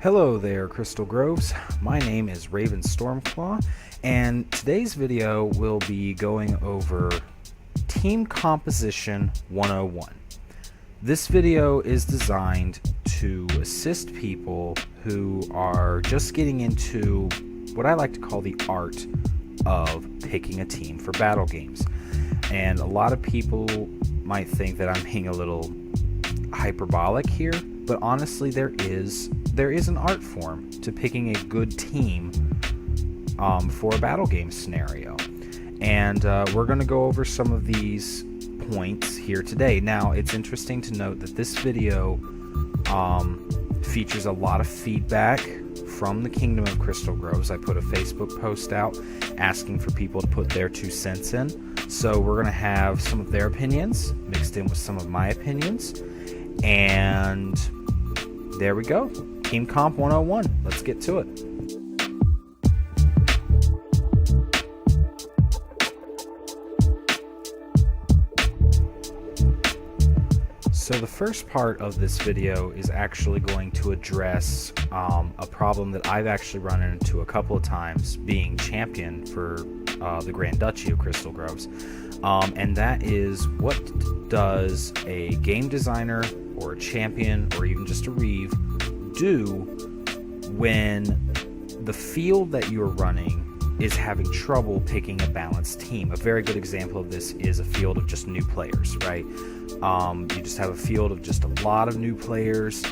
Hello there, Crystal Groves. My name is Raven Stormclaw, and today's video will be going over Team Composition 101. This video is designed to assist people who are just getting into what I like to call the art of picking a team for battle games. And a lot of people might think that I'm being a little hyperbolic here, but honestly there is an art form to picking a good team for a battle game scenario. And we're going to go over some of these points here today. Now, it's interesting to note that this video features a lot of feedback from the Kingdom of Crystal Groves. I put a Facebook post out asking for people to put their 2 cents in. So we're going to have some of their opinions mixed in with some of my opinions. And there we go. Team Comp 101. Let's get to it. So the first part of this video is actually going to address a problem that I've actually run into a couple of times being champion for the Grand Duchy of Crystal Groves. And that is, what does a game designer or a champion or even just a Reeve do when the field that you're running is having trouble picking a balanced team? A very good example of this is a field of just new players, right? You just have a field of just a lot of new players.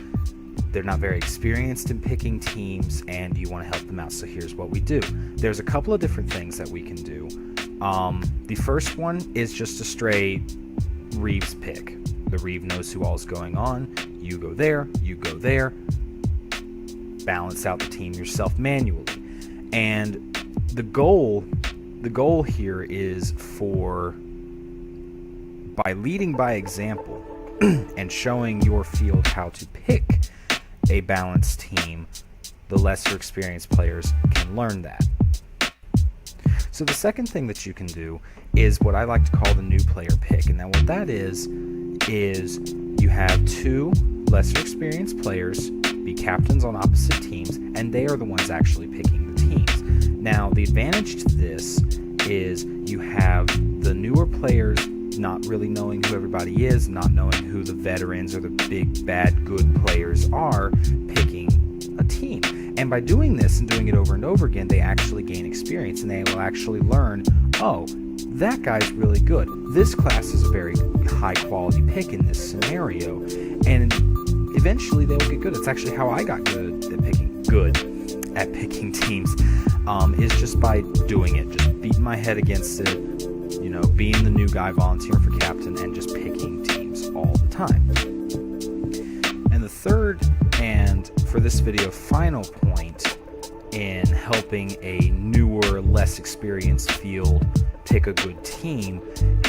They're not very experienced in picking teams, and you want to help them out. So here's what we do. There's a couple of different things that we can do. The first one is just a straight Reeves pick. The Reeve knows who all's going on. You go there, balance out the team yourself manually. And the goal here is for, by leading by example and showing your field how to pick a balanced team, the lesser experienced players can learn that. So the second thing that you can do is what I like to call the new player pick. And now what that is you have 2 lesser experienced players be captains on opposite teams, and they are the ones actually picking the teams. Now, the advantage to this is you have the newer players not really knowing who everybody is, not knowing who the veterans or the big, bad, good players are, picking a team. And by doing this and doing it over and over again, they actually gain experience, and they will actually learn, oh, that guy's really good. This class is a very high quality pick in this scenario. And eventually they will get good. It's actually how I got good at picking teams, is just by doing it, just beating my head against it, you know, being the new guy volunteering for captain and just picking teams all the time. And the third, and for this video final point in helping a newer, less experienced field pick a good team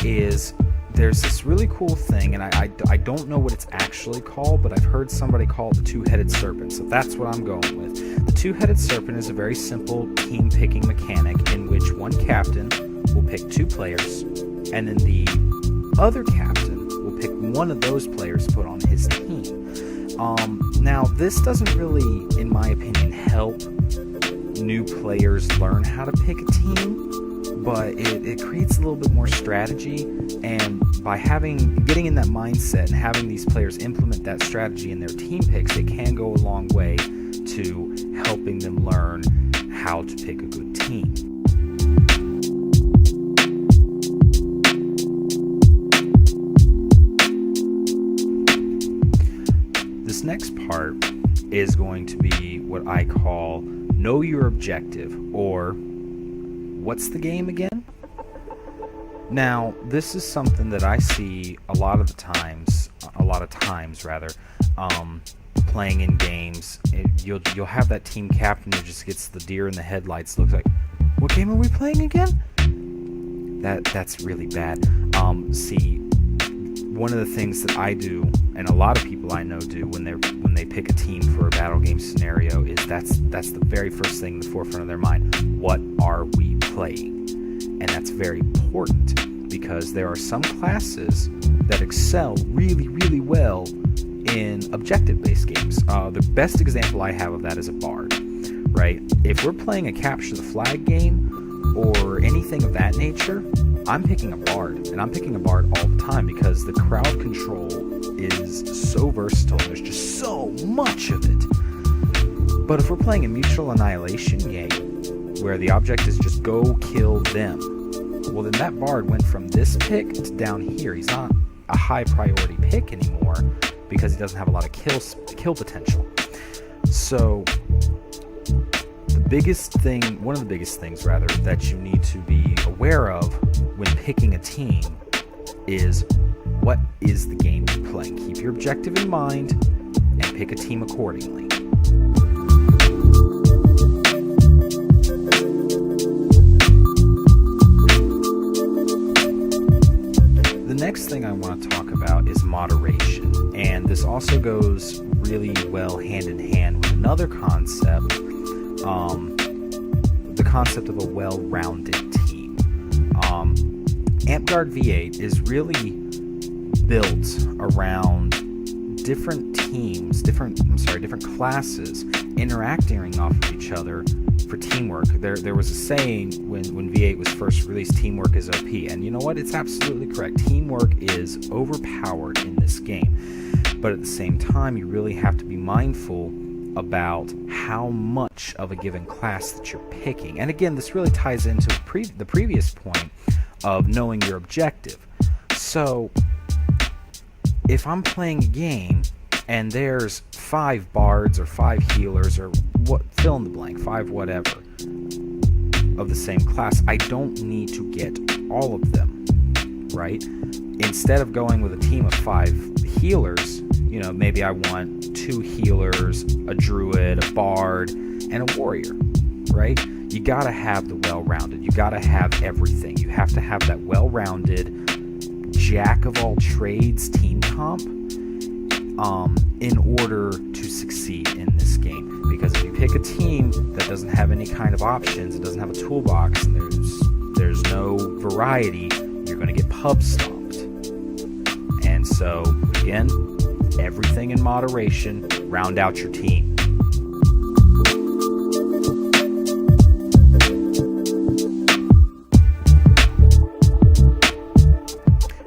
is there's this really cool thing, and I don't know what it's actually called, but I've heard somebody call it the 2-headed serpent, so that's what I'm going with. The 2-headed serpent is a very simple team picking mechanic in which one captain will pick 2 players, and then the other captain will pick one of those players to put on his team. Now, this doesn't really, in my opinion, help new players learn how to pick a team, but it creates a little bit more strategy, and by getting in that mindset and having these players implement that strategy in their team picks, it can go a long way to helping them learn how to pick a good team. This next part is going to be what I call know your objective, or what's the game again? Now, this is something that I see a lot of times playing in games. You'll have that team captain who just gets the deer in the headlights, looks like, what game are we playing again? That's really bad. See, one of the things that I do, and a lot of people I know do when they pick a team for a battle game scenario, is that's the very first thing in the forefront of their mind. What are we playing? And that's very important, because there are some classes that excel really, really well in objective-based games. The best example I have of that is a bard, right? If we're playing a capture the flag game or anything of that nature, I'm picking a bard, and I'm picking a bard all the time because the crowd control is so versatile. There's just so much of it. But if we're playing a mutual annihilation game where the object is just go kill them, well, then that bard went from this pick to down here. He's not a high priority pick anymore because he doesn't have a lot of kill potential. So one of the biggest things rather that you need to be aware of when picking a team is, what is the game you're playing? Keep your objective in mind and pick a team accordingly. The next thing I want to talk about is moderation, and this also goes really well hand in hand with another concept, the concept of a well-rounded team. Amtgard V8 is really built around different teams, different classes interacting off of each other for teamwork. There was a saying when V8 was first released, teamwork is OP, and you know what? It's absolutely correct. Teamwork is overpowered in this game, but at the same time, you really have to be mindful about how much of a given class that you're picking. And again, this really ties into the previous point of knowing your objective. So if I'm playing a game and there's 5 bards or 5 healers or fill in the blank, 5 whatever of the same class, I don't need to get all of them, right? Instead of going with a team of 5 healers, maybe I want 2 healers, a druid, a bard, and a warrior, right? You gotta have the well-rounded. You gotta have everything. You have to have that well-rounded jack-of-all-trades team comp in order to succeed in this game. Because if you pick a team that doesn't have any kind of options, it doesn't have a toolbox, and there's no variety, you're going to get pub stomped. And so, again, everything in moderation. Round out your team.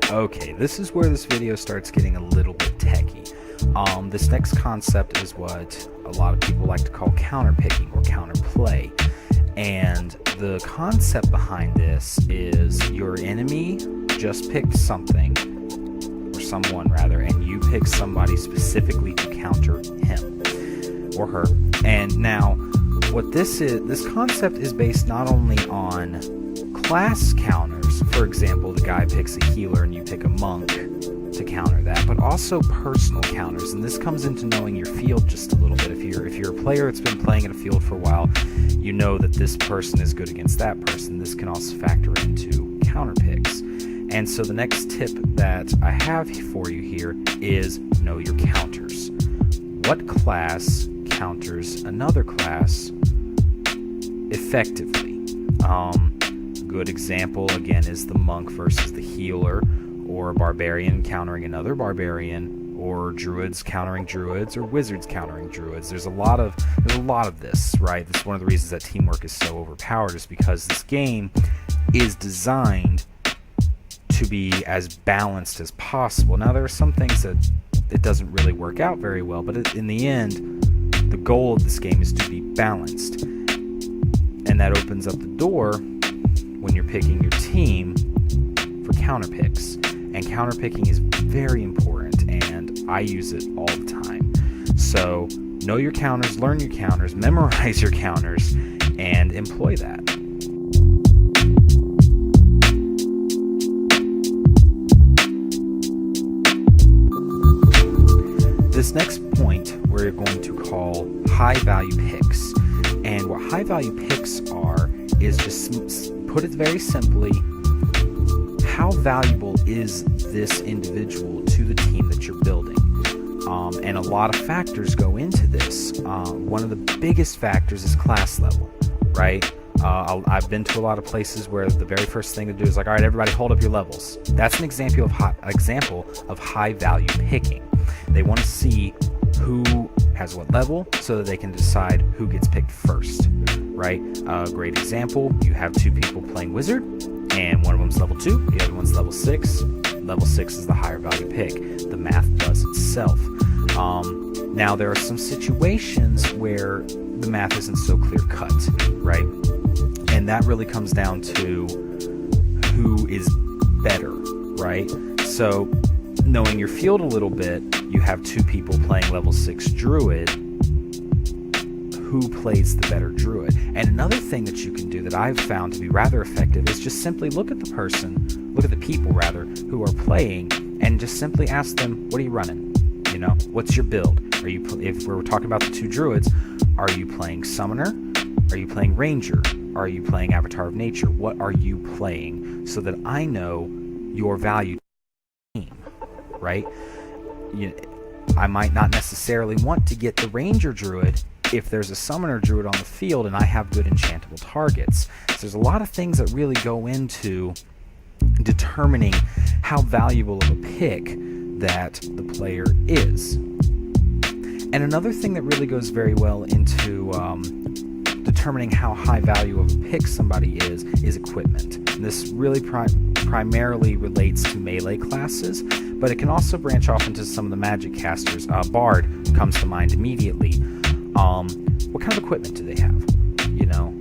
Okay, this is where this video starts getting a little bit techie. This next concept is what a lot of people like to call counterpicking or counterplay. And the concept behind this is your enemy just picked something, or someone rather, and you pick somebody specifically to counter him or her. And now, what this concept is based not only on class counters. For example, the guy picks a healer and you pick a monk to counter that, but also personal counters. And this comes into knowing your field just a little bit. If you're a player that's been playing in a field for a while, you know that this person is good against that person. This can also factor into counter picks. And so the next tip that I have for you here is know your counters. What class counters another class effectively? Good example again is the monk versus the healer, or a barbarian countering another barbarian, or druids countering druids, or wizards countering druids. There's a lot of this, right? That's one of the reasons that teamwork is so overpowered, is because this game is designed to be as balanced as possible. Now, there are some things that it doesn't really work out very well, but in the end, the goal of this game is to be balanced, and that opens up the door when you're picking your team for counter picks. And counter picking is very important, and I use it all the time. So know your counters, learn your counters, memorize your counters, and employ that. This next point we're going to call high value picks. And what high value picks are is, just put it very simply, how valuable is this individual to the team that you're building? And a lot of factors go into this. One of the biggest factors is class level, right? I've been to a lot of places where the very first thing to do is like, all right, everybody hold up your levels. That's an example of high value picking. They want to see who has what level so that they can decide who gets picked first, right? A great example, you have two people playing wizard, and one of them's level 2, the other one's level 6. Level 6 is the higher value pick. The math does itself. Now, there are some situations where the math isn't so clear cut, right? And that really comes down to who is better, right? So, knowing your field a little bit, you have two people playing level 6 druid. Who plays the better druid? And another thing that you can do that I've found to be rather effective is just simply look at the people who are playing, and just simply ask them, what are you running? You know, what's your build? If we're talking about the two druids, are you playing summoner? Are you playing ranger? Are you playing avatar of nature? What are you playing, so that I know your value team, right? I might not necessarily want to get the ranger druid if there's a summoner druid on the field and I have good enchantable targets. So there's a lot of things that really go into determining how valuable of a pick that the player is. And another thing that really goes very well into determining how high value of a pick somebody is equipment. And this really primarily relates to melee classes, but it can also branch off into some of the magic casters. Bard comes to mind immediately. What kind of equipment do they have? You know,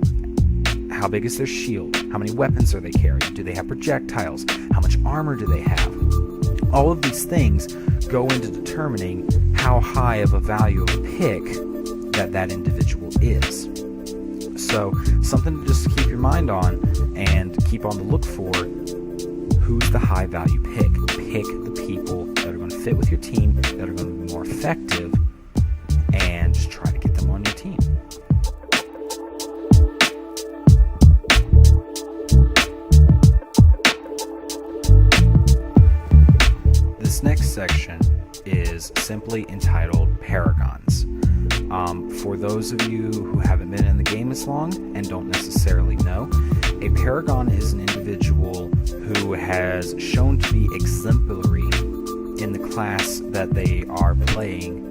how big is their shield? How many weapons are they carrying? Do they have projectiles? How much armor do they have? All of these things go into determining how high of a value of a pick that individual is. So something to just keep your mind on and keep on the look for. Who's the high value pick? Pick the people that are going to fit with your team, that are going to be more effective, and just try to get them on your team. This next section is simply entitled Paragons. For those of you who haven't been in the game as long and don't necessarily know, a Paragon is an individual who has shown to be exemplary in the class that they are playing,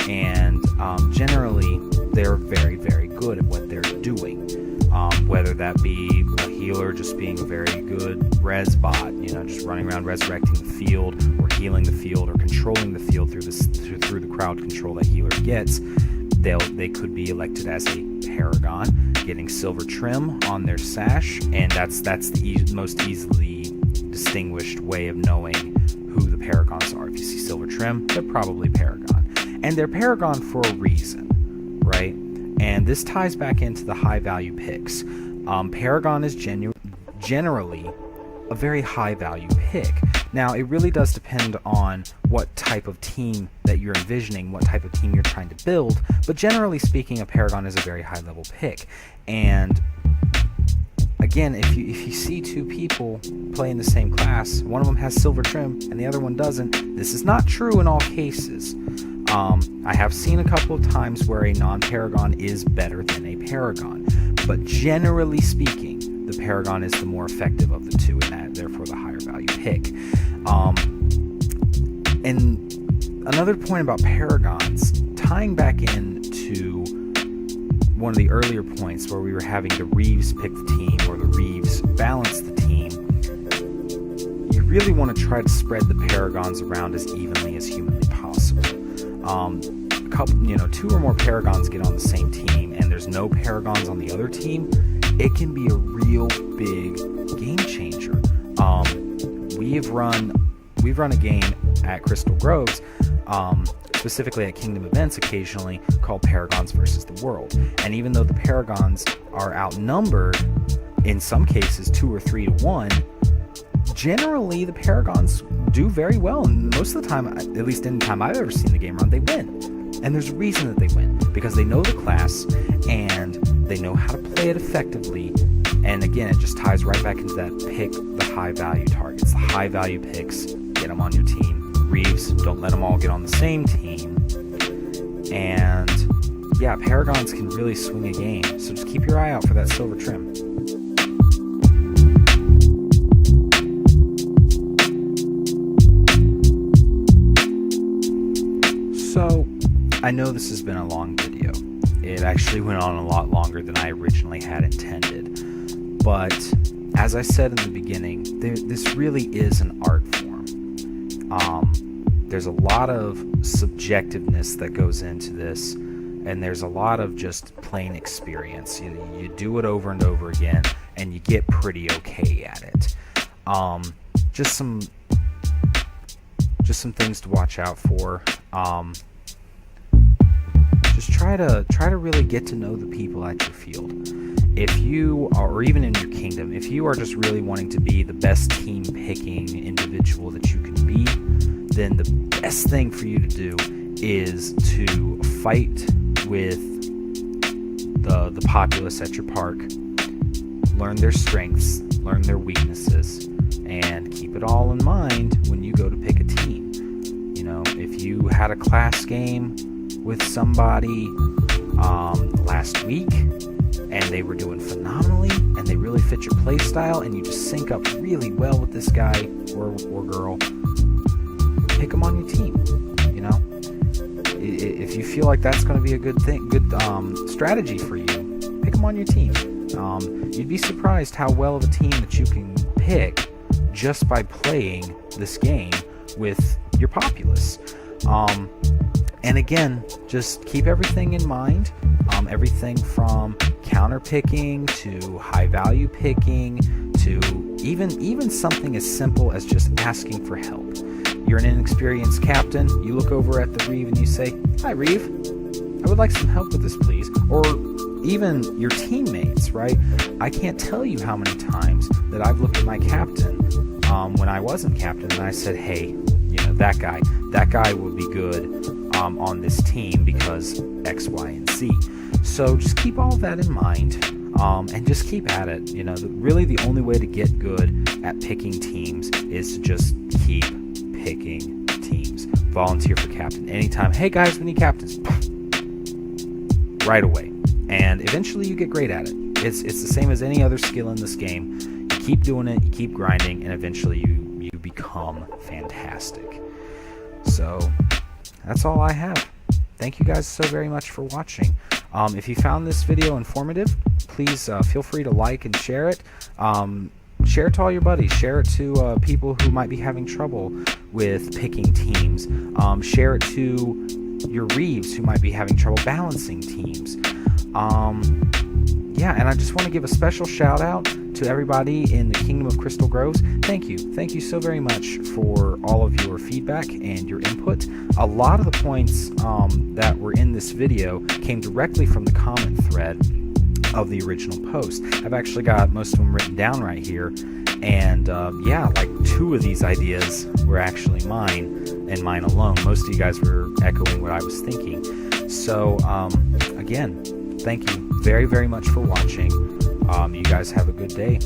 and generally they're very, very good at what they're doing. Whether that be a healer just being a very good res bot, just running around resurrecting the field, or healing the field, or controlling the field through the crowd control that healer gets. They could be elected as a Paragon, getting silver trim on their sash, and that's the most easily distinguished way of knowing who the Paragons are. If you see silver trim, they're probably Paragon. And they're Paragon for a reason, right? And this ties back into the high value picks. Paragon is generally a very high value pick. Now, it really does depend on what type of team that you're envisioning, what type of team you're trying to build, but generally speaking, a Paragon is a very high level pick. And again, if you see two people playing the same class, one of them has silver trim and the other one doesn't, this is not true in all cases. I have seen a couple of times where a non-Paragon is better than a Paragon, but generally speaking, the Paragon is the more effective of the two, and therefore the higher value pick. And another point about Paragons, tying back into one of the earlier points where we were having the Reeves pick the team, or the Reeves balance the team, you really want to try to spread the Paragons around as evenly as humanly possible. Two or more Paragons get on the same team, and there's no Paragons on the other team, it can be a real big game changer. We've run a game at Crystal Groves, specifically at Kingdom events occasionally, called Paragons versus the World. And even though the Paragons are outnumbered, in some cases 2 or 3 to 1, generally the Paragons do very well, and most of the time, at least any time I've ever seen the game run, they win. And there's a reason that they win, because they know the class and they know how to play it effectively. And again, it just ties right back into that pick the high value targets, the high value picks, get them on your team. Reeves, don't let them all get on the same team. And yeah, Paragons can really swing a game, so just keep your eye out for that silver trim. know this has been a long video. It actually went on a lot longer than I originally had intended. But as I said in the beginning, this really is an art form. There's a lot of subjectiveness that goes into this, and there's a lot of just plain experience. You do it over and over again, and you get pretty okay at it. Just some things to watch out for. Just try to really get to know the people at your field. If you are, or even in your kingdom, if you are just really wanting to be the best team picking individual that you can be, then the best thing for you to do is to fight with the populace at your park, learn their strengths, learn their weaknesses, and keep it all in mind when you go to pick a team. You know, if you had a class game with somebody last week and they were doing phenomenally and they really fit your play style and you just sync up really well with this guy or girl, pick them on your team. You know, if you feel like that's going to be a good strategy for you, pick them on your team. You'd be surprised how well of a team that you can pick just by playing this game with your populace. And again, just keep everything in mind. Everything from counter picking to high value picking to even something as simple as just asking for help. You're an inexperienced captain. You look over at the Reeve and you say, "Hi, Reeve. I would like some help with this, please." Or even your teammates, right? I can't tell you how many times that I've looked at my captain when I wasn't captain and I said, "Hey, you know, that guy would be good on this team because X, Y, and Z." So just keep all of that in mind, and just keep at it. You know, really the only way to get good at picking teams is to just keep picking teams. Volunteer for captain anytime. "Hey guys, we need captains." Right away. And eventually you get great at it. It's the same as any other skill in this game. You keep doing it, you keep grinding, and eventually you become fantastic. So that's all I have. Thank you guys so very much for watching. If you found this video informative, please feel free to like and share it. Share it to all your buddies. Share it to people who might be having trouble with picking teams. Share it to your Reeves who might be having trouble balancing teams. Yeah, and I just want to give a special shout out to everybody in the Kingdom of Crystal Groves. Thank you so very much for all of your feedback and your input. A lot of the points that were in this video came directly from the comment thread of the original post. I've actually got most of them written down right here, and yeah, like 2 of these ideas were actually mine and mine alone. Most of you guys were echoing what I was thinking. So again, thank you very, very much for watching. You guys have a good day.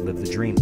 Live the dream.